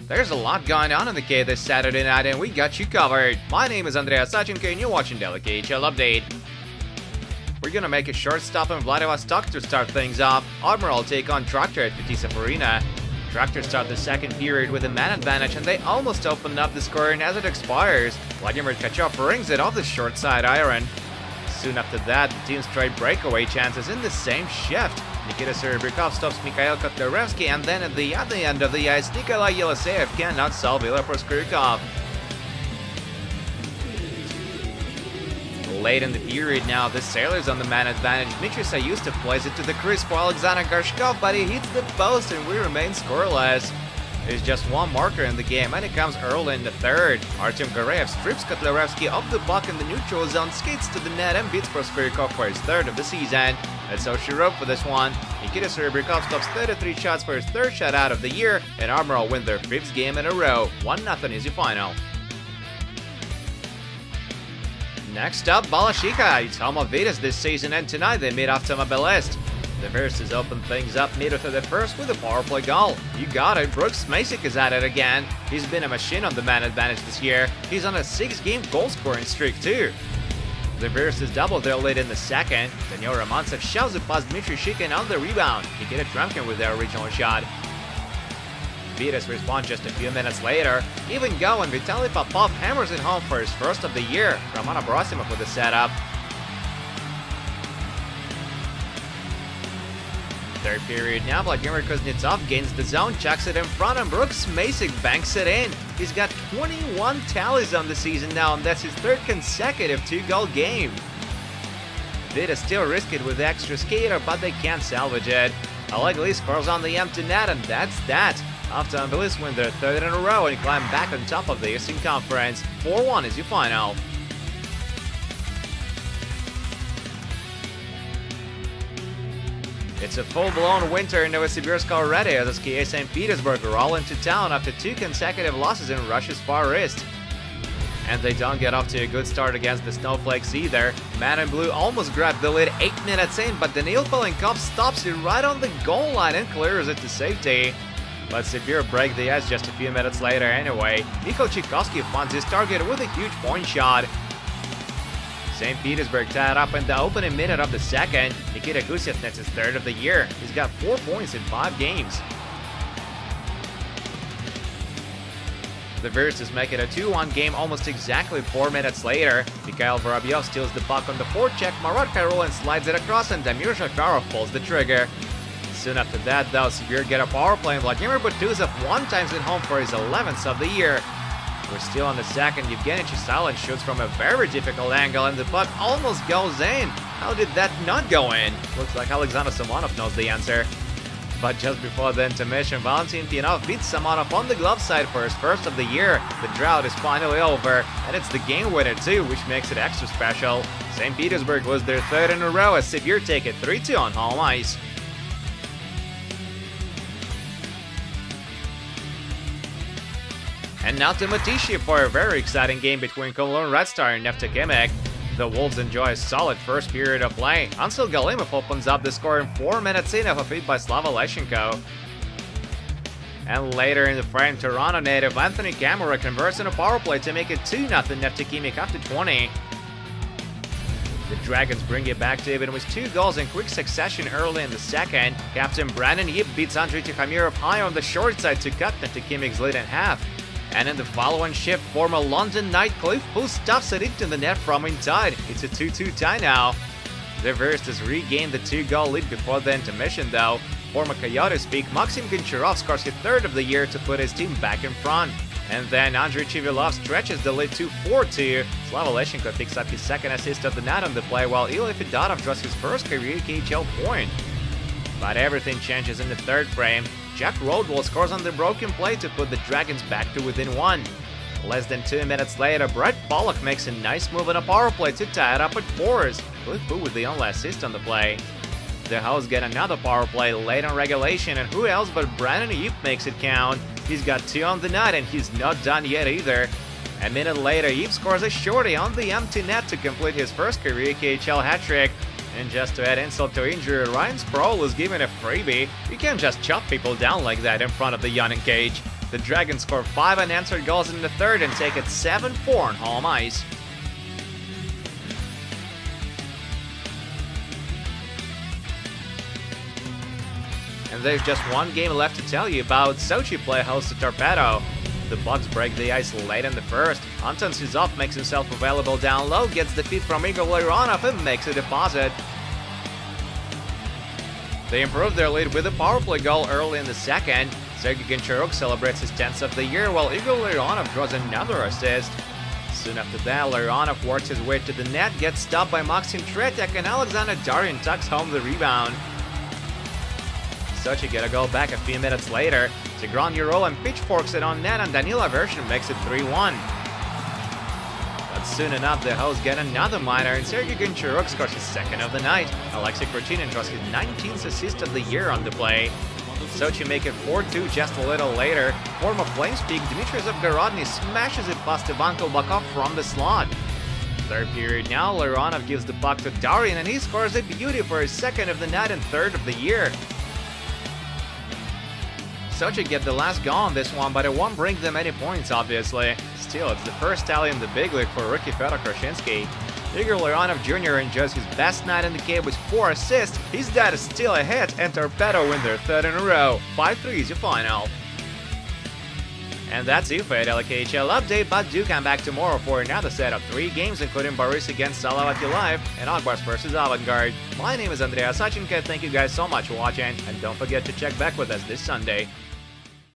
There's a lot going on in the K this Saturday night and we got you covered. My name is Andreas Sachenko and you're watching Daily KHL Update. We're gonna make a short stop in Vladivostok to start things off. Admiral take on Traktor at Fetisov Arena. Traktor start the second period with a man advantage and they almost opened up the scoring as it expires. Vladimir Tkachov rings it off the short side iron. Soon after that, the team's trade breakaway chances in the same shift. Nikita Serebrikov stops Mikhail Kotlяревский, and then at the other end of the ice, Nikolai Yeliseyev cannot solve Ilya Proskurikov. Late in the period now, the Sailors on the man advantage. Dmitry Sayustov plays it to the crease for Alexander Gorshkov, but he hits the post and we remain scoreless. There's just one marker in the game, and it comes early in the third. Artem Goreyev strips Kotlяревский off the puck in the neutral zone, skates to the net, and beats Proskurikov for his third of the season. That's all she wrote for this one. Nikita Serebrikov stops 33 shots for his third shutout of the year, and Admiral win their fifth game in a row. 1-0 is your final. Next up, Balashika. It's home of Vedas this season, and tonight they meet off Thermobilist. The Versus open things up middle to the first with a power play goal. You got it, Brooks Macek is at it again. He's been a machine on the man advantage this year. He's on a 6-game goal scoring streak too. The Versus doubled their lead in the second. Daniel Romantsev shoves it past Dmitry Shikin on the rebound. Nikita Tremkin with their original shot. Vedas responds just a few minutes later. Even going, Vitaly Popov hammers it home for his first of the year. Roman Abrosimov with the setup. Third period now, Vladimir Kuznetsov gains the zone, chucks it in front, and Brooks Macek banks it in. He's got 21 tallies on the season now, and that's his third consecutive 2-goal game. Vedas still risk it with the extra skater, but they can't salvage it. Oleg Lee scores on the empty net, and that's that. After Angelis win their third in a row and climb back on top of the Eastern Conference. 4-1 is your final. It's a full-blown winter in Novosibirsk already as SKA St. Petersburg roll into town after 2 consecutive losses in Russia's Far East. And they don't get off to a good start against the Snowflakes either. Man in Blue almost grabbed the lead 8 minutes in, but Daniil Pelenkov stops it right on the goal line and clears it to safety. But Sibir break the ice just a few minutes later anyway. Mikhail Tchaikovsky finds his target with a huge point shot. St. Petersburg tied up in the opening minute of the second. Nikita Gusev nets his third of the year. He's got 4 points in 5 games. The Versus make it a 2-1 game almost exactly 4 minutes later. Mikhail Vorobyov steals the puck on the forecheck, Marat Khairulin slides it across, and Damir Zakharov pulls the trigger. Soon after that, though, Sibir get a power play, and Vladimir Butuzov one-times it home for his 11th of the year. We're still on the second. Yevgeny Chisalin shoots from a very difficult angle, and the puck almost goes in. How did that not go in? Looks like Alexander Samonov knows the answer. But just before the intermission, Valentin Pianov beats Samonov on the glove side for his first of the year. The drought is finally over, and it's the game winner too, which makes it extra special. St. Petersburg was their third in a row as Sibir take it 3-2 on home ice. And now to Matishi for a very exciting game between Kowloon Red Star and Neftekhimik. The Wolves enjoy a solid first period of play. Ansel Galimov opens up the score in 4 minutes in of a feed by Slava Leshchenko. And later in the frame, Toronto native Anthony Camara converts in a power play to make it 2-0 Neftekhimik after 20. The Dragons bring it back to even with 2 goals in quick succession early in the second. Captain Brandon Yip beats Andrei Tikhomirov high on the short side to cut Neftekhimik's lead in half. And in the following shift, former London Knight Cliff Booth stuffs it into the net from inside. It's a 2-2 tie now. The Versus regained the 2-goal lead before the intermission though. Former Coyotes peak Maxim Goncharov scores his third of the year to put his team back in front. And then Andrei Chivilov stretches the lead to 4-2. Slava Leshchenko picks up his second assist of the night on the play, while Ilya Fedotov draws his first career KHL point. But everything changes in the third frame. Jack Rodwell scores on the broken play to put the Dragons back to within 1. Less than 2 minutes later, Brett Pollock makes a nice move on a power play to tie it up at 4s. Cliff Boo with the only assist on the play. The Hosts get another power play late on regulation, and who else but Brandon Yip makes it count. He's got 2 on the night, and he's not done yet either. A minute later, Yip scores a shorty on the empty net to complete his first career KHL hat-trick. And just to add insult to injury, Ryan Sproul is given a freebie. You can't just chop people down like that in front of the yawning cage. The Dragons score 5 unanswered goals in the third and take it 7-4 on home ice. And there's just one game left to tell you about. Sochi play host to Torpedo. The Bucks break the ice late in the first. Anton Sizov makes himself available down low, gets the feed from Igor Leronov and makes a deposit. They improve their lead with a power play goal early in the second. Sergei Goncharuk celebrates his 10th of the year, while Igor Leronov draws another assist. Soon after that, Leronov works his way to the net, gets stopped by Maxim Tretek, and Alexander Darin tucks home the rebound. Sochi get a goal back a few minutes later. Tigran Yurol and pitchforks it on net, and Danila Vershin makes it 3-1. But soon enough, the hosts get another minor, and Sergei Goncharuk scores his second of the night. Alexei Krutinin draws his 19th assist of the year on the play. Sochi make it 4-2 just a little later. Former Flames peak Dmitry Zavgorodny smashes it past Ivan Kolbakov from the slot. Third period now, Leronov gives the puck to Darin, and he scores a beauty for his second of the night and third of the year. Sochi get the last goal on this one, but it won't bring them any points, obviously. Still, it's the first tally in the big league for rookie Fedor Krashinsky. Igor Leronov Jr. enjoys his best night in the game with 4 assists. His dad is still ahead, and Torpedo win their third in a row. 5-3 is your final. And that's it for the KHL update, but do come back tomorrow for another set of 3 games, including Boris against Salavati Live and Akbars vs Avangard. My name is Andrea Sachenko, thank you guys so much for watching, and don't forget to check back with us this Sunday.